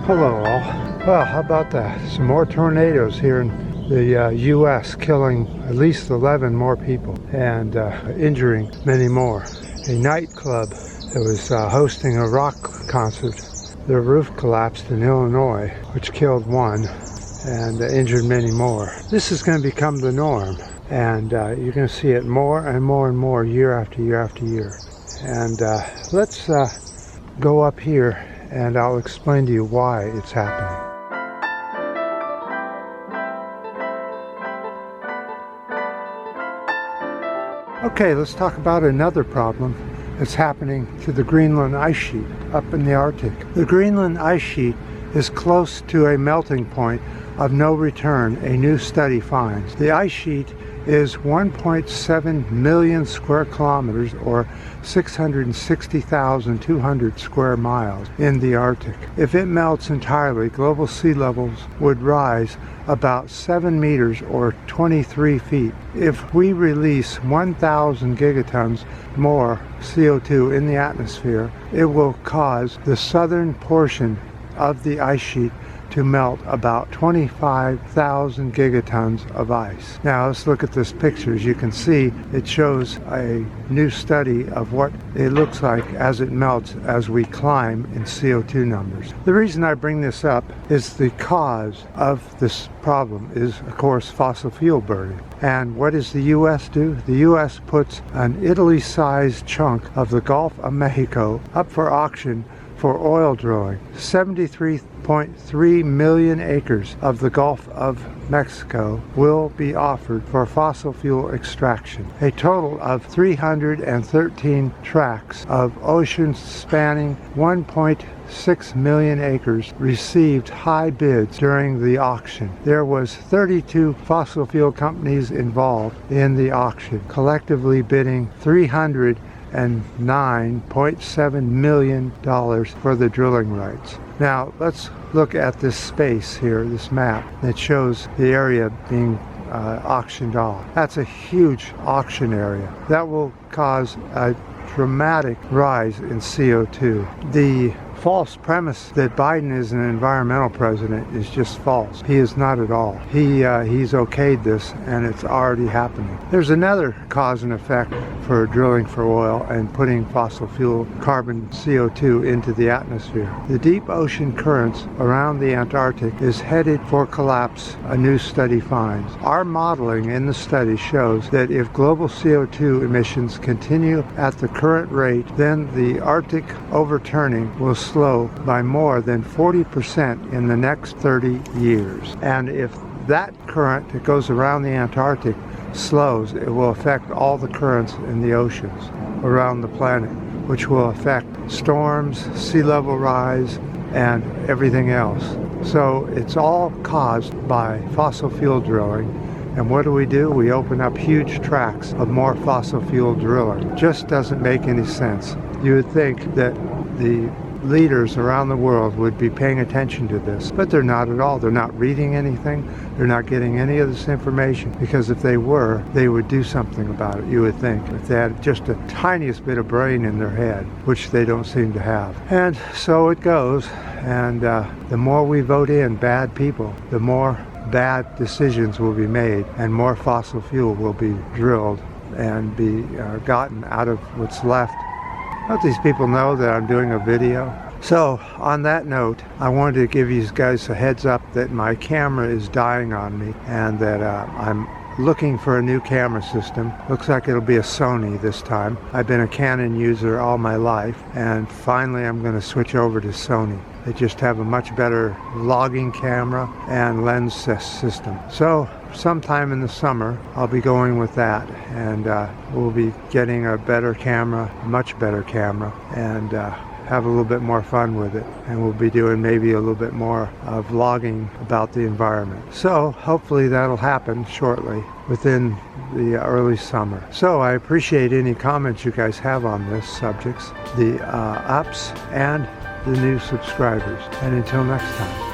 Hello all. Well, how about that? Some more tornadoes here in the U.S. killing at least 11 more people and injuring many more. A nightclub that was hosting a rock concert, their roof collapsed in Illinois, which killed one and injured many more. This is going to become the norm, and you're going to see it more and more and more year after year after year. And let's go up here and I'll explain to you why it's happening. Okay, let's talk about another problem that's happening to the Greenland Ice Sheet up in the Arctic. The Greenland Ice Sheet is close to a melting point of no return, a new study finds. The ice sheet is 1.7 million square kilometers or 660,200 square miles in the Arctic. If it melts entirely, global sea levels would rise about 7 meters or 23 feet. If we release 1,000 gigatons more CO2 in the atmosphere, it will cause the southern portion of the ice sheet to melt about 25,000 gigatons of ice. Now let's look at this picture. As you can see, it shows a new study of what it looks like as it melts as we climb in CO2 numbers. The reason I bring this up is the cause of this problem is, of course, fossil fuel burning. And what does the U.S. do? The U.S. puts an Italy-sized chunk of the Gulf of Mexico up for auction for oil drilling. 73.3 million acres of the Gulf of Mexico will be offered for fossil fuel extraction. A total of 313 tracts of ocean spanning 1.6 million acres received high bids during the auction. There was 32 fossil fuel companies involved in the auction, collectively bidding $309.7 million for the drilling rights. Now let's look at this space here, this map that shows the area being auctioned off. That's a huge auction area. That will cause a dramatic rise in CO2. The false premise that Biden is an environmental president is just false. He is not at all. He's okayed this, and it's already happening. There's another cause and effect for drilling for oil and putting fossil fuel carbon CO2 into the atmosphere. The deep ocean currents around the Antarctic is headed for collapse, a new study finds. Our modeling in the study shows that if global CO2 emissions continue at the current rate, then the Arctic overturning will slow by more than 40% in the next 30 years. And if that current that goes around the Antarctic slows, it will affect all the currents in the oceans around the planet, which will affect storms, sea level rise, and everything else. So it's all caused by fossil fuel drilling. And what do? We open up huge tracts of more fossil fuel drilling. Just doesn't make any sense. You would think that the leaders around the world would be paying attention to this, but they're not at all. They're not reading anything. They're not getting any of this information, because if they were, they would do something about it, you would think, if they had just a tiniest bit of brain in their head, which they don't seem to have. And so it goes, and the more we vote in bad people, the more bad decisions will be made, and more fossil fuel will be drilled and be gotten out of what's left. Don't these people know that I'm doing a video? So on that note, I wanted to give you guys a heads up that my camera is dying on me, and that I'm looking for a new camera system. Looks like it'll be a Sony this time. I've been a Canon user all my life, and finally I'm going to switch over to Sony. They just have a much better vlogging camera and lens system. So sometime in the summer I'll be going with that, and we'll be getting a better camera, much better camera, and have a little bit more fun with it, and we'll be doing maybe a little bit more vlogging about the environment. So hopefully that'll happen shortly within the early summer. So I appreciate any comments you guys have on this subjects, the ups and the new subscribers. And until next time.